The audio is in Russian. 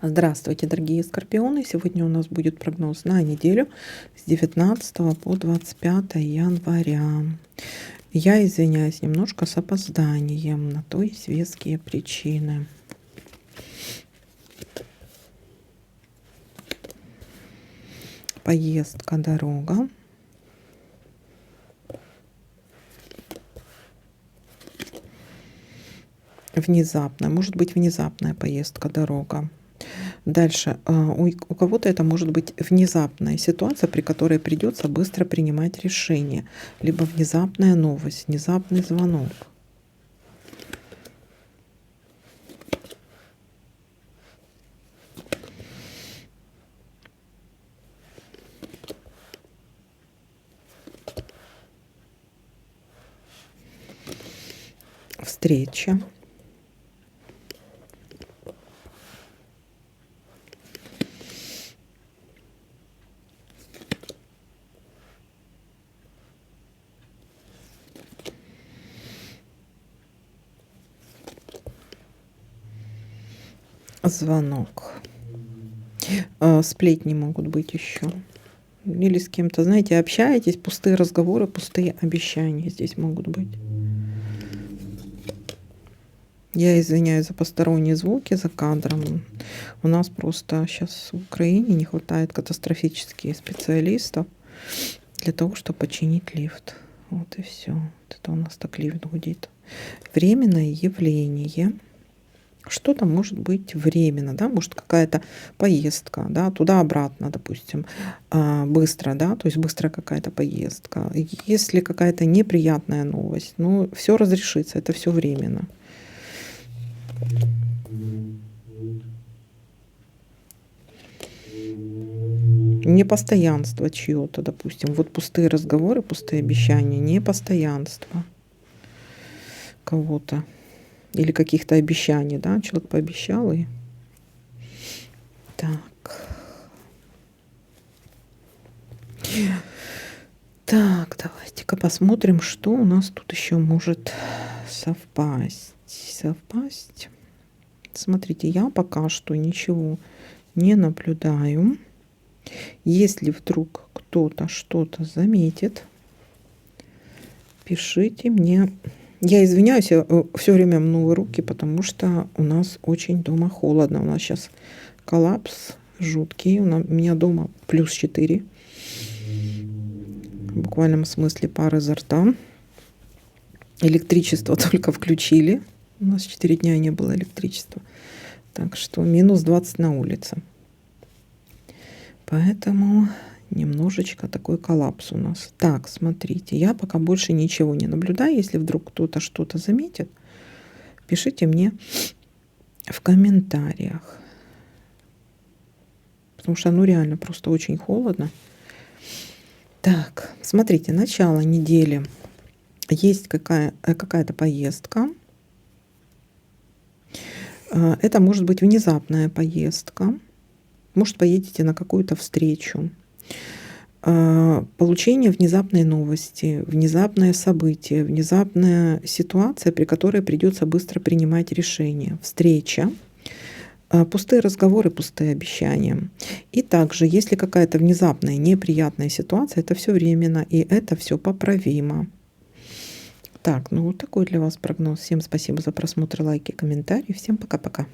Здравствуйте, дорогие скорпионы! Сегодня у нас будет прогноз на неделю с 19 по 25 января. Я извиняюсь немножко с опозданием, на то есть веские причины. Поездка, дорога. Внезапная, может быть внезапная поездка, дорога. Дальше, у кого-то это может быть внезапная ситуация, при которой придется быстро принимать решение, либо внезапная новость, внезапный звонок. Встреча. Звонок. Сплетни могут быть еще. Или с кем-то, знаете, общаетесь, пустые разговоры, пустые обещания здесь могут быть. Я извиняюсь за посторонние звуки за кадром. У нас просто сейчас в Украине не хватает катастрофически специалистов для того, чтобы починить лифт. Вот и все. Вот это у нас так лифт гудит. Временное явление. Что-то может быть временно, да, может какая-то поездка, да, туда-обратно, допустим, быстро, да, то есть быстрая какая-то поездка. Если какая-то неприятная новость, ну, все разрешится, это все временно. Непостоянство чье-то, допустим, вот пустые разговоры, пустые обещания, непостоянство кого-то. Или каких-то обещаний, да, человек пообещал и... Так. Так, давайте-ка посмотрим, что у нас тут еще может совпасть. Смотрите, я пока что ничего не наблюдаю. Если вдруг кто-то что-то заметит, пишите мне. Я извиняюсь, я все время мну руки, потому что у нас очень дома холодно. У нас сейчас коллапс жуткий. У меня дома +4. В буквальном смысле пар изо рта. Электричество только включили. У нас 4 дня не было электричества. Так что -20 на улице. Поэтому немножечко такой коллапс у нас. Так, смотрите, я пока больше ничего не наблюдаю. Если вдруг кто-то что-то заметит, пишите мне в комментариях. Потому что, ну, реально просто очень холодно. Так, смотрите, начало недели. Есть какая-то поездка. Это может быть внезапная поездка. Может, поедете на какую-то встречу. Получение внезапной новости, внезапное событие, внезапная ситуация, при которой придется быстро принимать решение. Встреча. Пустые разговоры, пустые обещания. И также, если какая-то внезапная неприятная ситуация, это все временно, и это все поправимо. Так, ну вот такой для вас прогноз. Всем спасибо за просмотр, лайки, комментарии. Всем пока-пока.